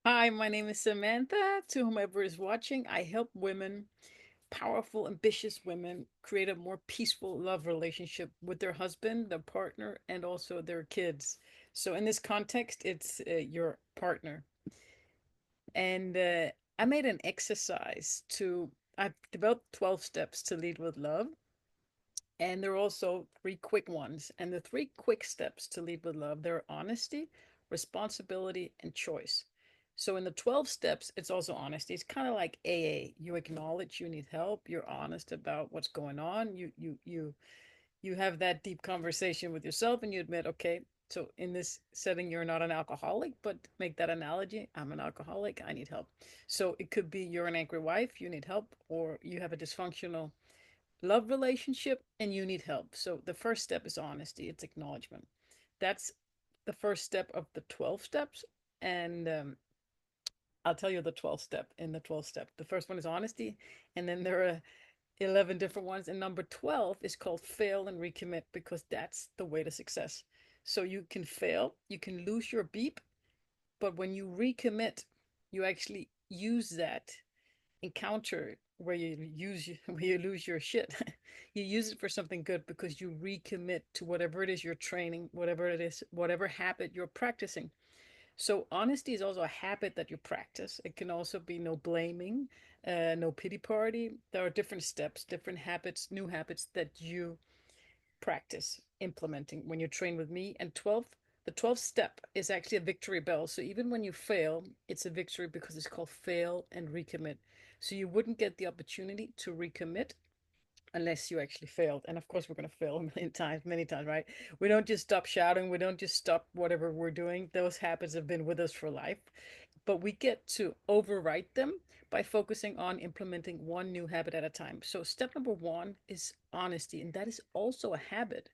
Hi, my name is Samantha. To whomever is watching, I help women, powerful, ambitious women, create a more peaceful love relationship with their husband, their partner, and also their kids. So, in this context, it's your partner. And I made an exercise I've developed 12 steps to lead with love. And there are also three quick ones. And the three quick steps to lead with love, they're honesty, responsibility, and choice. So in the 12 steps, it's also honesty. It's kind of like AA. You acknowledge you need help. You're honest about what's going on. You have that deep conversation with yourself and you admit, okay, so in this setting, you're not an alcoholic, but make that analogy. I'm an alcoholic. I need help. So it could be you're an angry wife, you need help, or you have a dysfunctional love relationship and you need help. So the first step is honesty, it's acknowledgement. That's the first step of the 12 steps. And I'll tell you the 12th step in the 12th step. The first one is honesty, and then there are 11 different ones. And number 12 is called fail and recommit because that's the way to success. So you can fail, you can lose your beep, but when you recommit, you actually use that encounter where you lose your shit. You use it for something good because you recommit to whatever it is you're training, whatever it is, whatever habit you're practicing. So honesty is also a habit that you practice. It can also be no blaming, no pity party. There are different steps, different habits, new habits that you practice implementing when you train with me. And the 12th step is actually a victory bell. So even when you fail, it's a victory because it's called fail and recommit. So you wouldn't get the opportunity to recommit unless you actually failed. And of course, we're going to fail a million times, many times, right? We don't just stop shouting. We don't just stop whatever we're doing. Those habits have been with us for life. But we get to overwrite them by focusing on implementing one new habit at a time. So, step number one is honesty, and that is also a habit.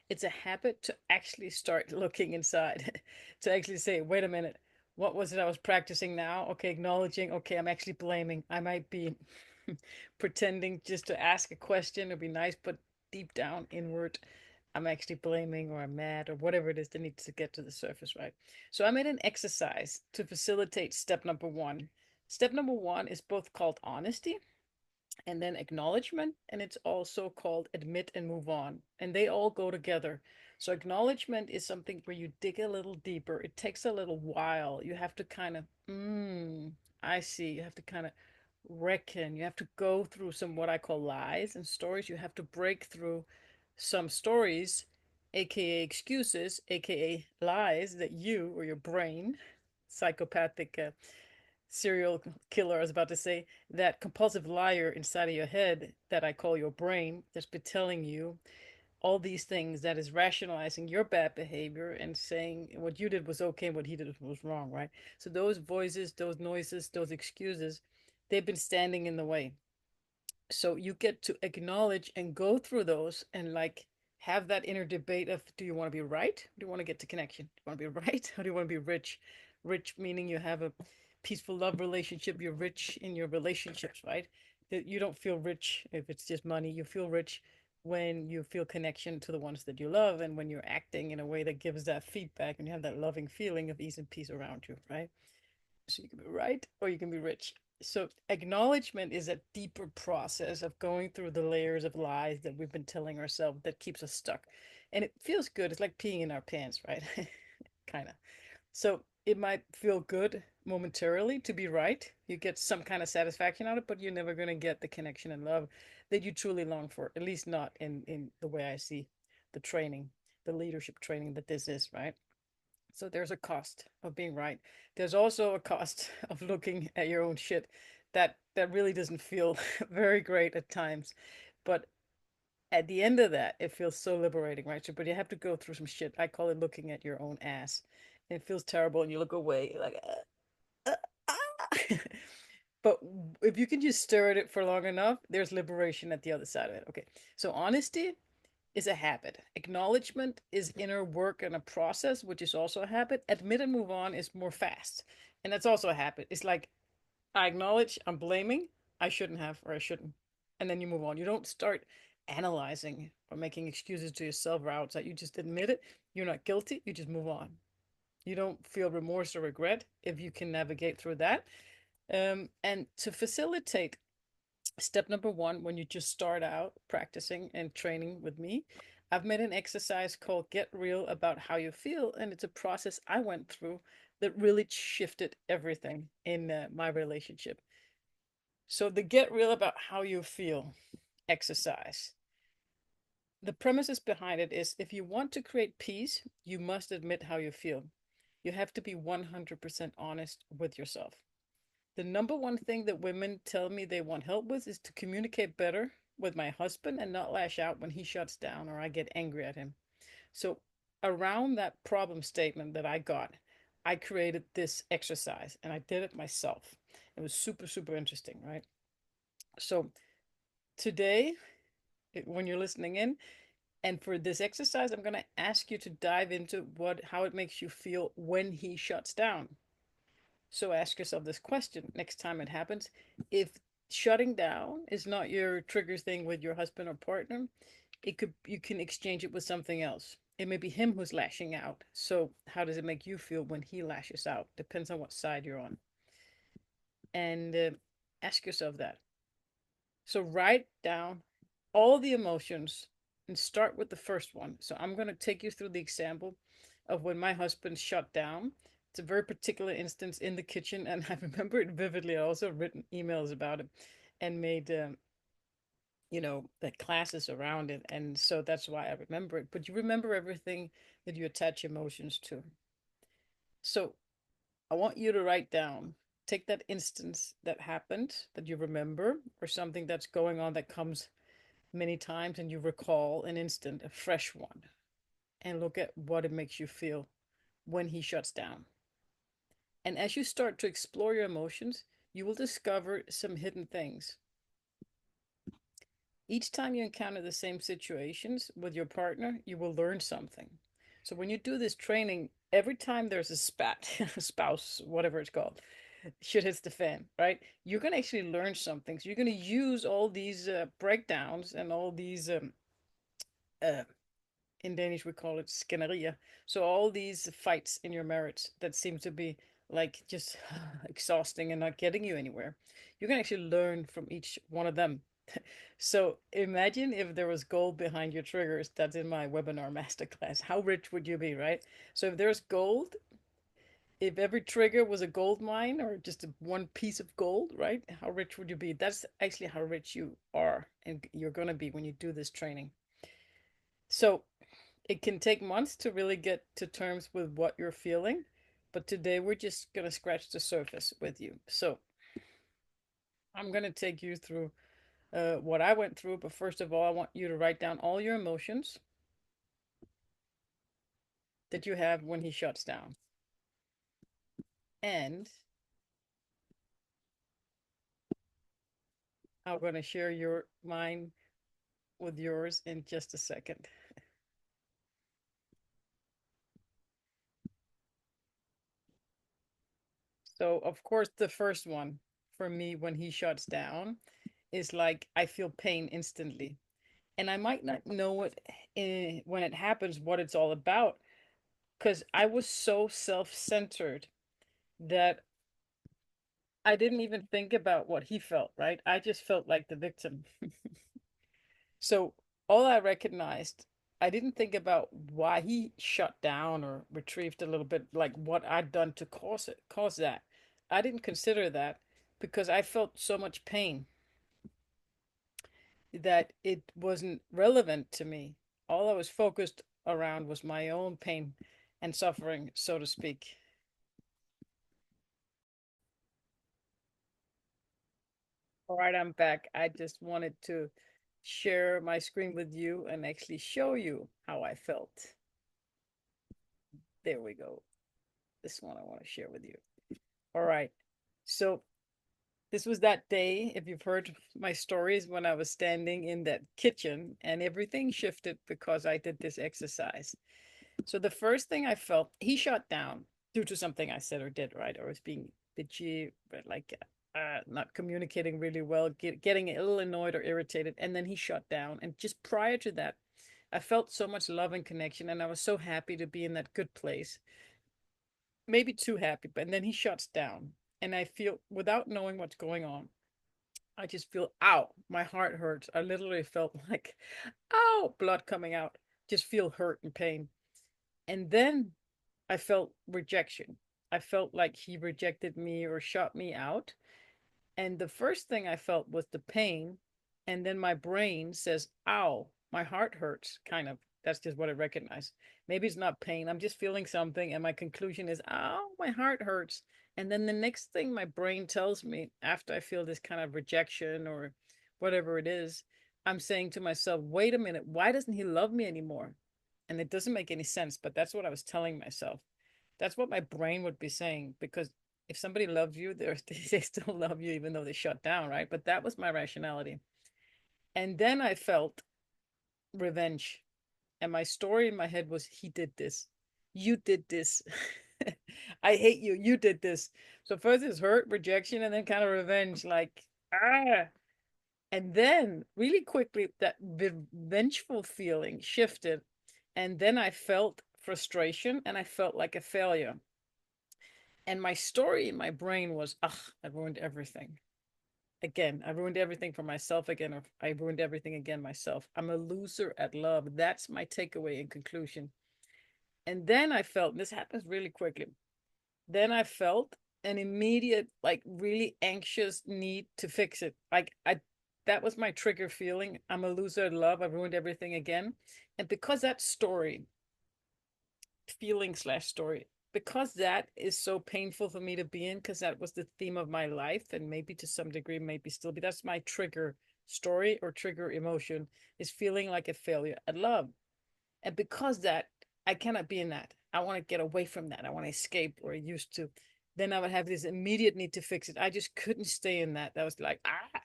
It's a habit to actually start looking inside, to actually say, wait a minute, what was it I was practicing now? Okay, acknowledging, okay, I'm actually blaming. I might be pretending just to ask a question or be nice, but deep down, inward, I'm actually blaming or I'm mad or whatever it is that needs to get to the surface, right? So I made an exercise to facilitate step number one. Step number one is both called honesty and then acknowledgement, and it's also called admit and move on. And they all go together. So acknowledgement is something where you dig a little deeper. It takes a little while. You have to kind of, I see. You have to kind of reckon. You have to go through some what I call lies and stories. You have to break through some stories, aka excuses, aka lies that you or your brain, psychopathic serial killer, I was about to say, that compulsive liar inside of your head that I call your brain, that's been telling you all these things, that is rationalizing your bad behavior and saying what you did was okay and what he did was wrong, right? So those voices, those noises, those excuses, they've been standing in the way. So you get to acknowledge and go through those and like have that inner debate of, do you want to be right? Do you want to get to connection? Do you want to be right? Or do you want to be rich? Rich meaning you have a peaceful love relationship. You're rich in your relationships, right? That you don't feel rich if it's just money. You feel rich when you feel connection to the ones that you love and when you're acting in a way that gives that feedback and you have that loving feeling of ease and peace around you, right? So you can be right or you can be rich. So acknowledgement is a deeper process of going through the layers of lies that we've been telling ourselves that keeps us stuck. And it feels good. It's like peeing in our pants, right? Kind of. So it might feel good momentarily to be right. You get some kind of satisfaction out of it, but you're never going to get the connection and love that you truly long for, at least not in the way I see the training, the leadership training that this is, right? So there's a cost of being right. There's also a cost of looking at your own shit that really doesn't feel very great at times. But at the end of that, it feels so liberating, right? So, but you have to go through some shit. I call it looking at your own ass. And it feels terrible, and you look away like, ah. But if you can just stare at it for long enough, there's liberation at the other side of it. Okay. So honesty is a habit. Acknowledgement is inner work and a process, which is also a habit. Admit and move on is more fast. And that's also a habit. It's like, I acknowledge I'm blaming, I shouldn't have, or I shouldn't. And then you move on. You don't start analyzing or making excuses to yourself or outside. You just admit it. You're not guilty. You just move on. You don't feel remorse or regret if you can navigate through that. And to facilitate step number one, when you just start out practicing and training with me, I've made an exercise called Get Real About How You Feel. And it's a process I went through that really shifted everything in my relationship. So, the Get Real About How You Feel exercise, the premises behind it is if you want to create peace, you must admit how you feel. You have to be 100% honest with yourself. The number one thing that women tell me they want help with is to communicate better with my husband and not lash out when he shuts down or I get angry at him. So, around that problem statement that I got, I created this exercise and I did it myself. It was super, super interesting, right? So, today, when you're listening in, and for this exercise, I'm going to ask you to dive into how it makes you feel when he shuts down. So ask yourself this question next time it happens. If shutting down is not your trigger thing with your husband or partner, you can exchange it with something else. It may be him who's lashing out. So how does it make you feel when he lashes out? Depends on what side you're on. And ask yourself that. So write down all the emotions and start with the first one. So I'm going to take you through the example of when my husband shut down. It's a very particular instance in the kitchen, and I remember it vividly. I also written emails about it and made, the classes around it. And so that's why I remember it. But you remember everything that you attach emotions to. So I want you to write down, take that instance that happened that you remember, or something that's going on that comes many times and you recall an instant, a fresh one, and look at what it makes you feel when he shuts down. And as you start to explore your emotions, you will discover some hidden things. Each time you encounter the same situations with your partner, you will learn something. So when you do this training, every time there's a spat, spouse, whatever it's called, shit hits the fan, right? You're going to actually learn something. So you're going to use all these breakdowns and all these uh, in Danish we call it skænderier. So all these fights in your marriage that seem to be like just exhausting and not getting you anywhere, you can actually learn from each one of them. So imagine if there was gold behind your triggers. That's in my webinar masterclass. How rich would you be, right? So if there's gold, if every trigger was a gold mine or just one piece of gold, right? How rich would you be? That's actually how rich you are and you're going to be when you do this training. So it can take months to really get to terms with what you're feeling, but today we're just going to scratch the surface with you. So I'm going to take you through what I went through, but first of all, I want you to write down all your emotions that you have when he shuts down. And I'm going to share your mine with yours in just a second. So, of course, the first one for me when he shuts down is like I feel pain instantly. And I might not know it when it happens what it's all about because I was so self-centered that I didn't even think about what he felt, right? I just felt like the victim. So all I recognized, I didn't think about why he shut down or retrieved a little bit, like what I'd done to cause that. I didn't consider that because I felt so much pain that it wasn't relevant to me. All I was focused around was my own pain and suffering, so to speak. All right, I'm back. I just wanted to share my screen with you and actually show you how I felt. There we go. This one I want to share with you. All right. So this was that day, if you've heard my stories, when I was standing in that kitchen and everything shifted because I did this exercise. So the first thing I felt, he shut down due to something I said or did, right? Or was being bitchy, but like not communicating really well, getting a little annoyed or irritated. And then he shut down. And just prior to that, I felt so much love and connection. And I was so happy to be in that good place. maybe too happy, but and then he shuts down. And I feel, without knowing what's going on, I just feel, ow, my heart hurts. I literally felt like, ow, blood coming out. Just feel hurt and pain. And then I felt rejection. I felt like he rejected me or shut me out. And the first thing I felt was the pain. And then my brain says, ow, my heart hurts, kind of. That's just what I recognize. Maybe it's not pain. I'm just feeling something. And my conclusion is, ow, my heart hurts. And then the next thing my brain tells me after I feel this kind of rejection or whatever it is, I'm saying to myself, wait a minute, why doesn't he love me anymore? And it doesn't make any sense, but that's what I was telling myself. That's what my brain would be saying, because if somebody loves you, they still love you even though they shut down, right? But that was my rationality. And then I felt revenge. And my story in my head was, he did this. You did this. I hate you. You did this. So first is hurt, rejection, and then kind of revenge, like, ah. And then really quickly, that vengeful feeling shifted. And then I felt frustration and I felt like a failure. And my story in my brain was, ugh, I ruined everything. Again, I ruined everything for myself again, or I ruined everything again myself. I'm a loser at love. That's my takeaway in conclusion. And then I felt, this happens really quickly. Then I felt an immediate, like really anxious need to fix it. That was my trigger feeling. I'm a loser at love. I ruined everything again. And because that story, feeling slash story, because that is so painful for me to be in, because that was the theme of my life, and maybe to some degree maybe still be, that's my trigger story or trigger emotion, is feeling like a failure at love. And because that, I cannot be in that. I want to get away from that. I want to escape, or I used to. Then I would have this immediate need to fix it. I just couldn't stay in that. That was like, ah.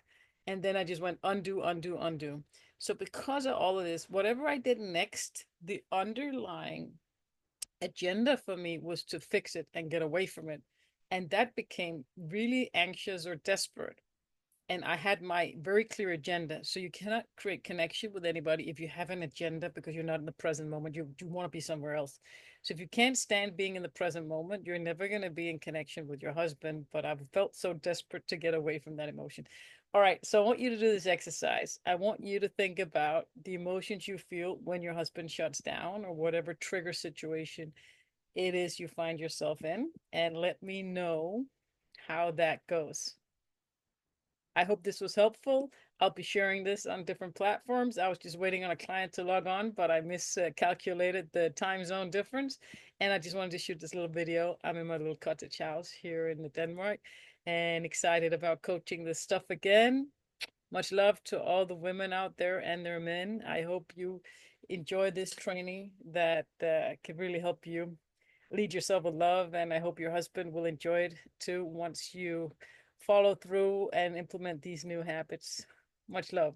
And then I just went undo, undo, undo. So because of all of this, whatever I did next, the underlying agenda for me was to fix it and get away from it. And that became really anxious or desperate. And I had my very clear agenda. So you cannot create connection with anybody if you have an agenda, because you're not in the present moment. You want to be somewhere else. So if you can't stand being in the present moment, you're never going to be in connection with your husband. But I've felt so desperate to get away from that emotion. All right. So I want you to do this exercise. I want you to think about the emotions you feel when your husband shuts down, or whatever trigger situation it is you find yourself in, and let me know how that goes. I hope this was helpful. I'll be sharing this on different platforms. I was just waiting on a client to log on, but I miscalculated the time zone difference. And I just wanted to shoot this little video. I'm in my little cottage house here in Denmark, and excited about coaching this stuff again. Much love to all the women out there and their men. I hope you enjoy this training that can really help you lead yourself with love. And I hope your husband will enjoy it too once you follow through and implement these new habits. Much love.